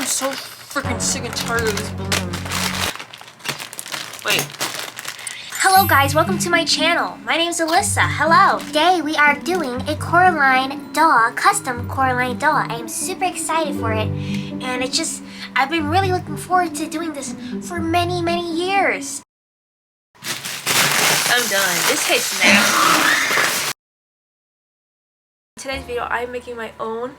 so freaking sick and tired of this balloon. Wait. Hello guys, welcome to my channel. My name's Alyssa. Hello. Today we are doing a Coraline doll, custom Coraline doll. I am super excited for it. And I've been really looking forward to doing this for many years. I'm done. This tastes nasty. In today's video, I'm making my own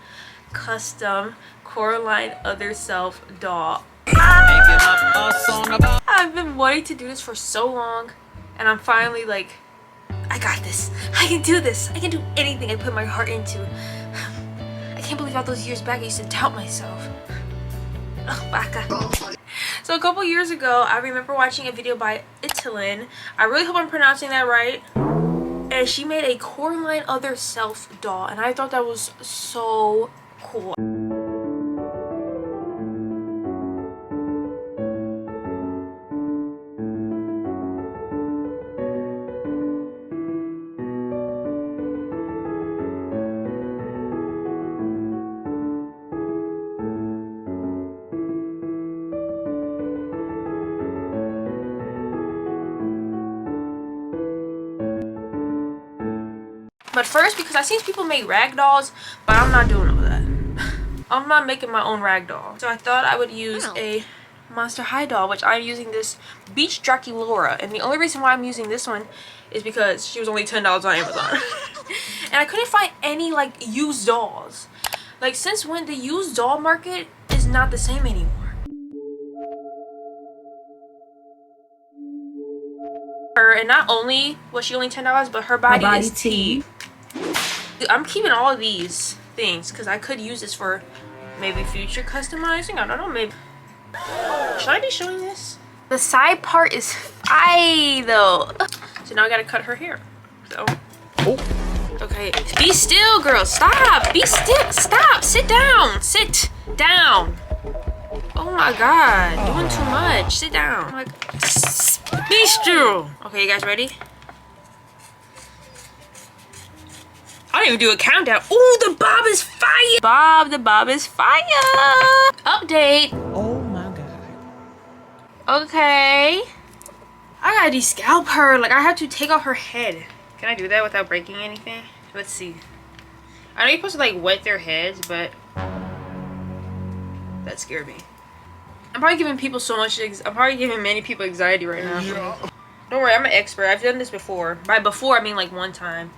custom Coraline Other-Self doll. I've been wanting to do this for so long, and I'm finally like, I got this. I can do this. I can do anything I put my heart into. I can't believe all those years back I used to doubt myself. Ugh, baka. So a couple years ago, I remember watching a video by Italyn. I really hope I'm pronouncing that right. And she made a Coraline Other-Self doll, and I thought that was so cool. But first, because I seen people make rag dolls, but I'm not doing all that. I'm not making my own rag doll. So I thought I would use a Monster High doll, which I'm using this Beach Draculaura. And the only reason why I'm using this one is because she was only $10 on Amazon. And I couldn't find any like used dolls. Like, since when the used doll market is not the same anymore. And not only was she only $10, but her body is tea. I'm keeping all of these things because I could use this for maybe future customizing. I don't know, maybe. Should I be showing this? The side part is fine though. So now I gotta cut her hair. So, okay. Be still, girl. Stop. Be still. Stop. Sit down. Sit down. Oh my God, doing too much. Sit down. Like, be still. Okay, you guys ready? I didn't even do a countdown. Ooh, the bob is fire! The bob is fire! Update. Oh my God. Okay. I gotta descalp her. Like, I have to take off her head. Can I do that without breaking anything? Let's see. I know you're supposed to like wet their heads, but that scared me. I'm probably giving people so much. I'm probably giving many people anxiety right now. Yeah. Don't worry, I'm an expert. I've done this before. By before, I mean like one time.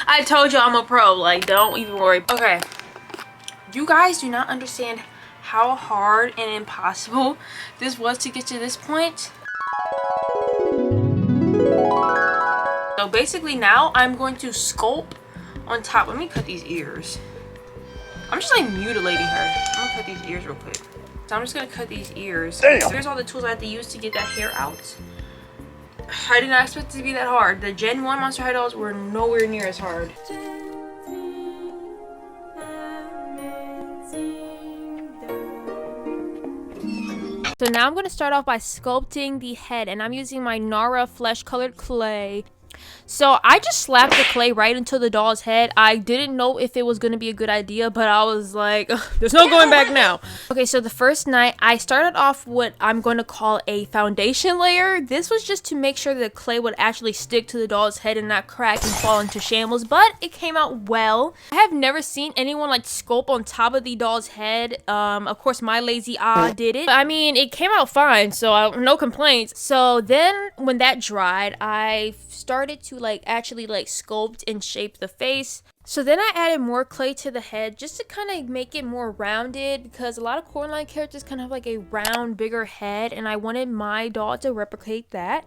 I told you I'm a pro. Like, don't even worry. Okay. You guys do not understand how hard and impossible this was to get to this point. So basically now I'm going to sculpt on top. Let me cut these ears. I'm just like mutilating her. I'm gonna cut these ears real quick. So I'm just gonna cut these ears. Damn. Here's all the tools I had to use to get that hair out. I did not expect it to be that hard. The Gen 1 Monster High dolls were nowhere near as hard. So now I'm going to start off by sculpting the head, and I'm using my Nara flesh colored clay. So I just slapped the clay right into the doll's head. I didn't know if it was going to be a good idea, but I was like, there's no going back now. Okay, so the first night I started off what I'm going to call a foundation layer. This was just to make sure that the clay would actually stick to the doll's head and not crack and fall into shambles, but it came out well. I have never seen anyone like sculpt on top of the doll's head. Of course my lazy eye did it. I mean, it came out fine, so no complaints. So then when that dried, I started to like actually like sculpt and shape the face. So then I added more clay to the head just to kind of make it more rounded, because a lot of Coraline characters kind of have like a round, bigger head, and I wanted my doll to replicate that.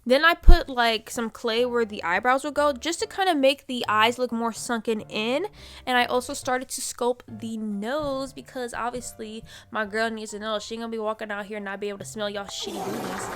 Then I put like some clay where the eyebrows would go, just to kind of make the eyes look more sunken in. And I also started to sculpt the nose, because obviously my girl needs a nose. She ain't gonna be walking out here and not be able to smell y'all shitty booties.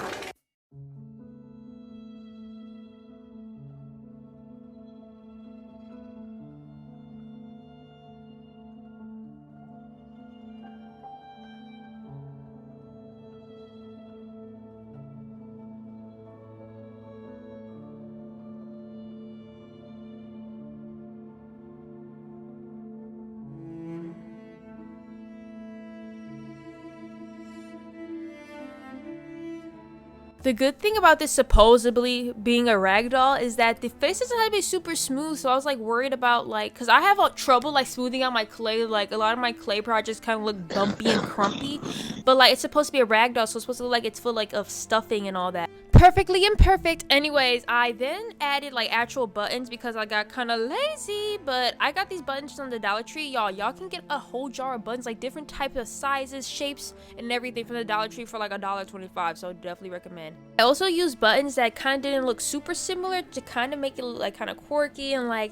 The good thing about this supposedly being a ragdoll is that the face doesn't have to be super smooth, so I was like worried about like, because I have trouble like smoothing out my clay. Like a lot of my clay projects kind of look bumpy and crumpy, but like it's supposed to be a ragdoll, so it's supposed to look like it's full like of stuffing and all that. Perfectly imperfect. Anyways, I then added like actual buttons because I got kind of lazy, but I got these buttons from the Dollar Tree. Y'all can get a whole jar of buttons, like different types of sizes, shapes, and everything from the Dollar Tree for like $1.25, so definitely recommend. I also used buttons that kind of didn't look super similar to kind of make it look like kind of quirky and like,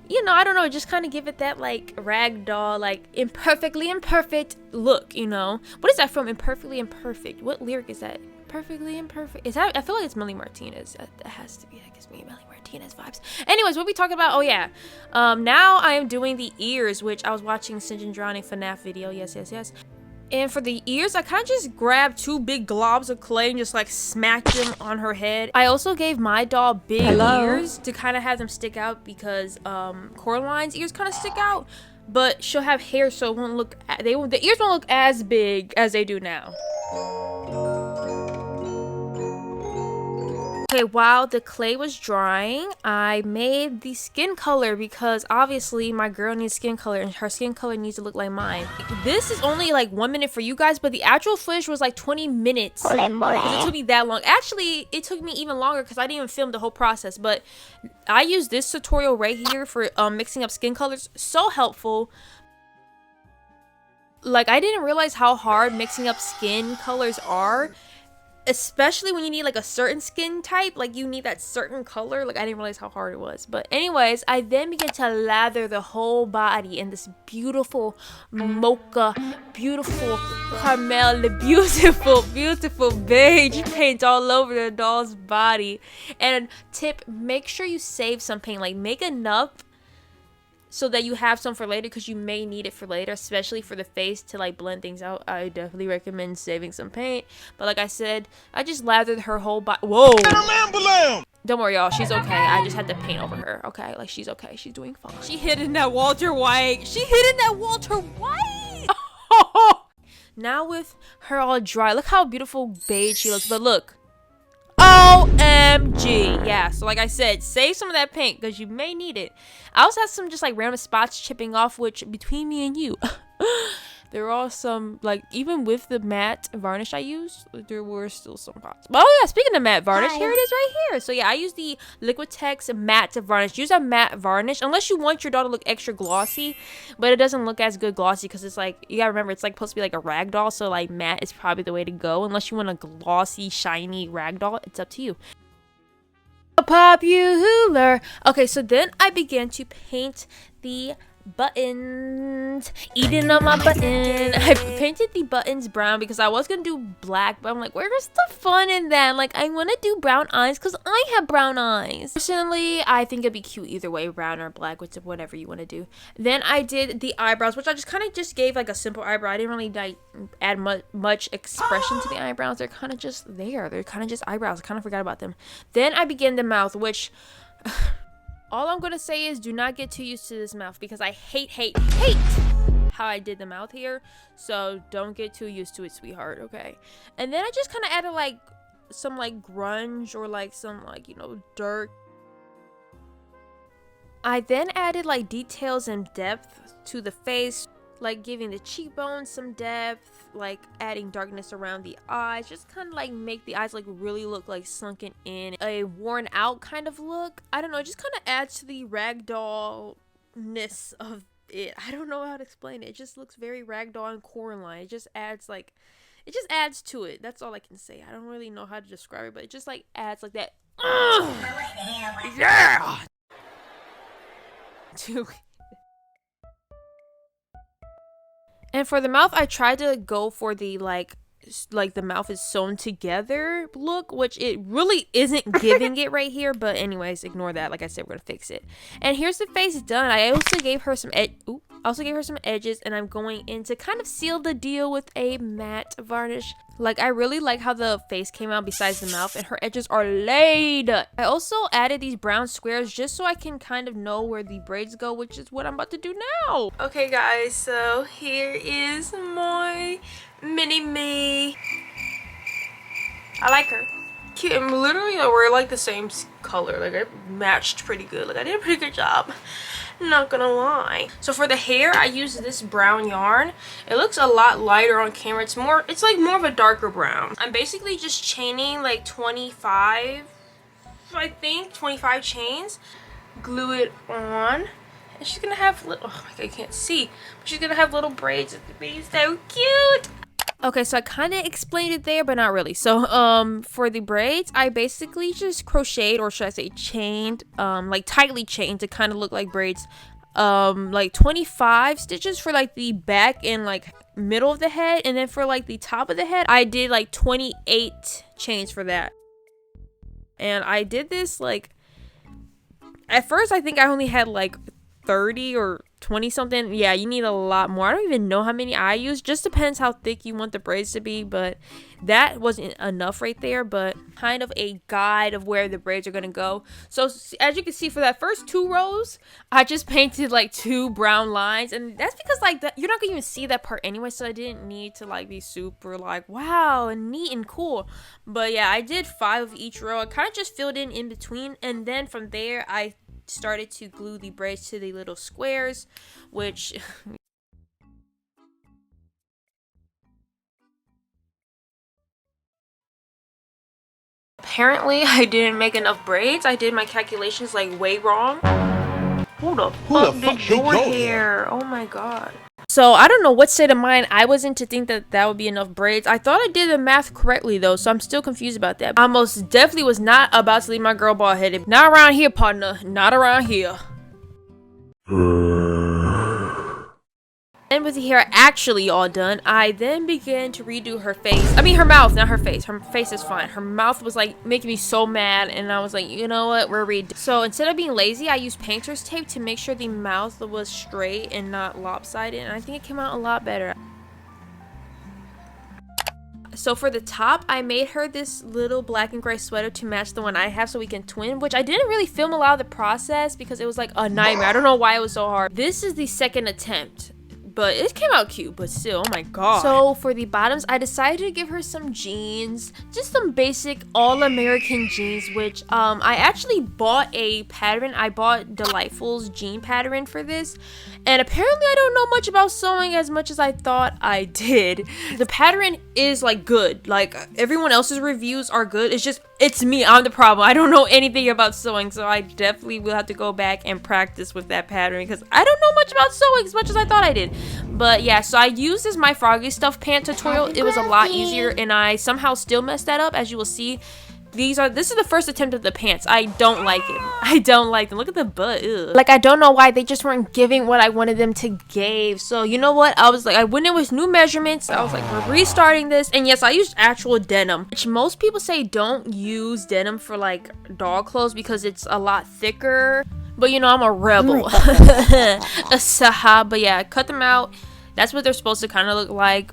you know, I don't know, just kind of give it that like ragdoll, like imperfectly imperfect look, you know. What is that from? Imperfectly imperfect. What lyric is that? Perfectly imperfect. Is that? I feel like it's Melly Martinez. That has to be. That gives me Melly Martinez vibes. Anyways, what we talking about? Oh yeah. Now I am doing the ears, which I was watching Sinjin Drowning FNAF video. Yes. And for the ears, I kind of just grabbed 2 big globs of clay and just like smacked them on her head. I also gave my doll big ears to kind of have them stick out because Coraline's ears kind of stick out, but she'll have hair, so it won't look. The ears won't look as big as they do now. Okay, while the clay was drying, I made the skin color because obviously my girl needs skin color and her skin color needs to look like mine. This is only like 1 minute for you guys, but the actual footage was like 20 minutes. It took me that long. Actually, it took me even longer because I didn't even film the whole process, but I used this tutorial right here for mixing up skin colors. So helpful. Like, I didn't realize how hard mixing up skin colors are. Especially when you need like a certain skin type, like you need that certain color. Like I didn't realize how hard it was. But anyways, I then began to lather the whole body in this beautiful mocha, beautiful caramel, beautiful beige paint all over the doll's body. And tip, make sure you save some paint. Like make enough so that you have some for later, because you may need it for later, especially for the face to like blend things out. I definitely recommend saving some paint. But like I said, I just lathered her whole body. Whoa! Don't worry, y'all. She's okay. I just had to paint over her. Okay, like she's okay. She's doing fine. She hid in that Walter White. Now with her all dry, look how beautiful beige she looks. But look. OMG. Yeah, so like I said, save some of that paint because you may need it. I also have some just like random spots chipping off, which between me and you, there are some, like, even with the matte varnish I used, there were still some spots. Oh yeah, speaking of matte varnish, here it is right here. So yeah, I use the Liquitex matte varnish. Use a matte varnish unless you want your doll to look extra glossy, but it doesn't look as good glossy because it's like, you gotta remember, it's like supposed to be like a rag doll, so like matte is probably the way to go. Unless you want a glossy, shiny rag doll, it's up to you. Popular. Okay, so then I began to paint the buttons. Eating on my button. I painted the buttons brown because I was gonna do black, but I'm like, where's the fun in that? Like, I want to do brown eyes because I have brown eyes. Personally, I think it'd be cute either way, brown or black, which whatever you want to do. Then I did the eyebrows, which I just kind of just gave like a simple eyebrow. I didn't really like add much expression to the eyebrows. They're kind of just there. They're kind of just eyebrows. I kind of forgot about them. Then I began the mouth, which all I'm gonna say is do not get too used to this mouth because I hate how I did the mouth here. So don't get too used to it, sweetheart, okay? And then I just kind of added like some like grunge or like some like, you know, dirt. I then added like details and depth to the face, like giving the cheekbones some depth, like adding darkness around the eyes, just kind of like make the eyes like really look like sunken in, a worn out kind of look. I don't know, it just kind of adds to the ragdoll-ness of it. I don't know how to explain it. It just looks very ragdoll and Coraline. It just adds like, it just adds to it. That's all I can say. I don't really know how to describe it, but it just like adds like that. Yeah. To And for the mouth, I tried to go for the like the mouth is sewn together look, which it really isn't giving it right here. But anyways, ignore that. Like I said, we're gonna fix it. And here's the face done. I also gave her some edges, and I'm going in to kind of seal the deal with a matte varnish. Like, I really like how the face came out besides the mouth, and her edges are laid. I also added these brown squares just so I can kind of know where the braids go, which is what I'm about to do now. Okay guys, so here is my mini me. I like her. I'm literally we're like the same color. Like I matched pretty good. Like I did a pretty good job. Not gonna lie. So for the hair, I used this brown yarn. It looks a lot lighter on camera. It's like more of a darker brown. I'm basically just chaining like 25, I think 25 chains. Glue it on. And she's gonna have little, oh my god, I can't see, but she's gonna have little braids. It's gonna be so cute. Okay, so I kind of explained it there, but not really. So, for the braids, I basically just crocheted, or should I say chained, like tightly chained to kind of look like braids. Like 25 stitches for like the back and like middle of the head, and then for like the top of the head, I did like 28 chains for that. And I did this like, at first I think I only had like 30 or 20 something. Yeah, you need a lot more. I don't even know how many I use. Just depends how thick you want the braids to be, but that wasn't enough right there. But kind of a guide of where the braids are gonna go. So as you can see, for that first 2 rows, I just painted like 2 brown lines, and that's because like you're not gonna even see that part anyway, so I didn't need to like be super like wow and neat and cool. But yeah, I did 5 of each row. I kind of just filled in between, and then from there I started to glue the braids to the little squares, which apparently I didn't make enough braids. I did my calculations like way wrong. Who the fuck did your hair? Oh my god. So I don't know what state of mind I was in to think that that would be enough braids. I thought I did the math correctly though, so I'm still confused about that. I most definitely was not about to leave my girl bald headed. Not around here, partner. Not around here. And with the hair actually all done, I then began to redo her face. I mean her mouth, not her face. Her face is fine. Her mouth was like making me so mad, and I was like, you know what, we're redo. So instead of being lazy, I used painter's tape to make sure the mouth was straight and not lopsided, and I think it came out a lot better. So for the top, I made her this little black and gray sweater to match the one I have so we can twin, which I didn't really film a lot of the process because it was like a nightmare. I don't know why it was so hard. This is the second attempt, but it came out cute, but still, oh my god. So for the bottoms, I decided to give her some jeans, just some basic all-American jeans, which I actually bought a pattern. I bought Delightful's jean pattern for this, and apparently I don't know much about sewing as much as I thought I did. The pattern is like good, like everyone else's reviews are good. It's me, I'm the problem. I don't know anything about sewing, so I definitely will have to go back and practice with that pattern because I don't know much about sewing as much as I thought I did. But yeah, so I used this My Froggy Stuff pant tutorial. It was a lot easier, and I somehow still messed that up, as you will see. This is the first attempt at the pants. I don't like it. I don't like them. Look at the butt. Ugh. Like, I don't know why they just weren't giving what I wanted them to give. So you know what, I was like, I went in with new measurements. I was like, we're restarting this. And yes, I used actual denim, which most people say don't use denim for like doll clothes because it's a lot thicker. But you know, I'm a rebel. But yeah, cut them out. That's what they're supposed to kind of look like.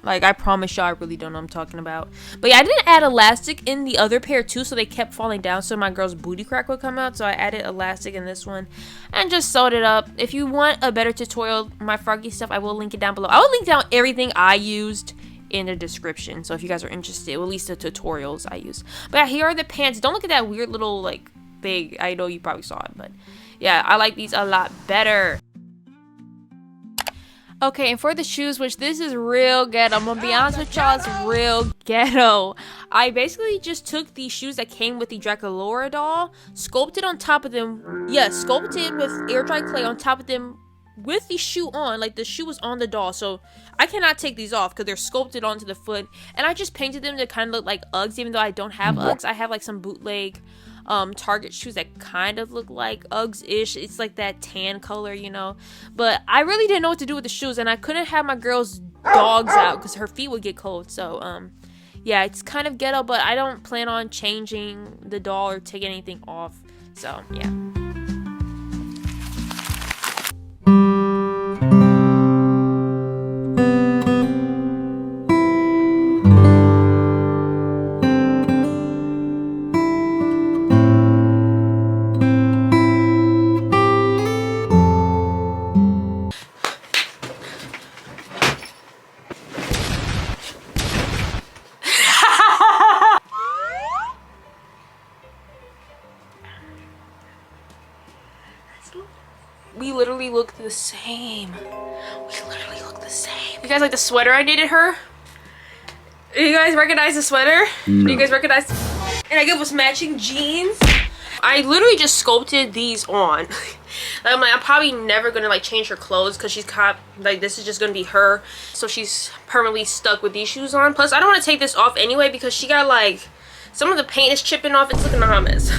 Like, I promise y'all, I really don't know what I'm talking about. But yeah, I didn't add elastic in the other pair too, so they kept falling down so my girl's booty crack would come out. So I added elastic in this one and just sewed it up. If you want a better tutorial, My Froggy Stuff, I will link it down below. I will link down everything I used in the description. So if you guys are interested, or at least the tutorials I used. But yeah, here are the pants. Don't look at that weird little like thing. I know you probably saw it, but yeah, I like these a lot better. Okay, and for the shoes, which this is real ghetto, I'm gonna be honest with y'all, it's real ghetto. I basically just took the shoes that came with the Draculaura doll, sculpted on top of them, sculpted with air dry clay on top of them with the shoe on, like the shoe was on the doll, so I cannot take these off because they're sculpted onto the foot, and I just painted them to kind of look like Uggs, even though I don't have Uggs. I have like some bootleg Target shoes that kind of look like Uggs-ish. It's like that tan color, you know, but I really didn't know what to do with the shoes, and I couldn't have my girl's dogs out because her feet would get cold. So yeah, it's kind of ghetto, but I don't plan on changing the doll or taking anything off, so yeah. same. We literally look the same. You guys like the sweater I knitted her? Do you guys recognize the sweater? No. Do you guys recognize? And I gave us matching jeans. I literally just sculpted these on. I'm like, I'm probably never gonna like change her clothes because she's like, this is just gonna be her. So she's permanently stuck with these shoes on. Plus, I don't want to take this off anyway because she got like, some of the paint is chipping off. It's looking a hot mess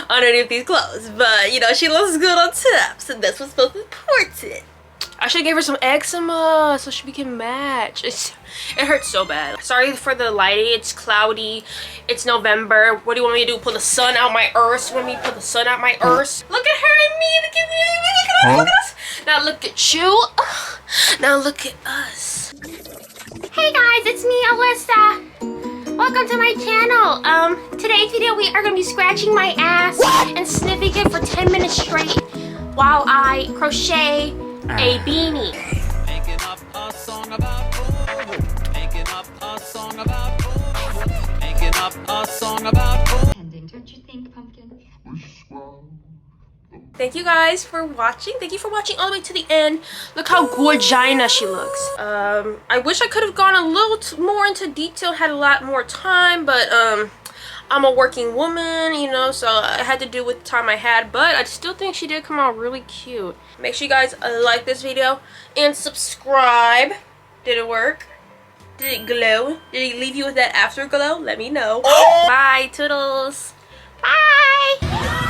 underneath these clothes. But, you know, she looks good on top. So that's what's most important. I should give her some eczema so we can match. It hurts so bad. Sorry for the lighting. It's cloudy. It's November. What do you want me to do? Pull the sun out my earth? You want me to pull the sun out my earth? Look at her and me. Look at me. Look at us. Now look at you. Now look at us. Hey guys, it's me, Alyssa. Welcome to my channel. Today's video we are gonna be scratching my ass and sniffing it for 10 minutes straight while I crochet a beanie. Making up a song about making up a song about making up a song about Pending, don't you think, Pumpkin? Thank you guys for watching. Thank you for watching all the way to the end. Look how gorgina she looks. I wish I could have gone a little more into detail, had a lot more time, but I'm a working woman, you know, so I had to do with the time I had, but I still think she did come out really cute. Make sure you guys like this video and subscribe. Did it work? Did it glow? Did it leave you with that afterglow? Let me know. Bye, toodles. Bye!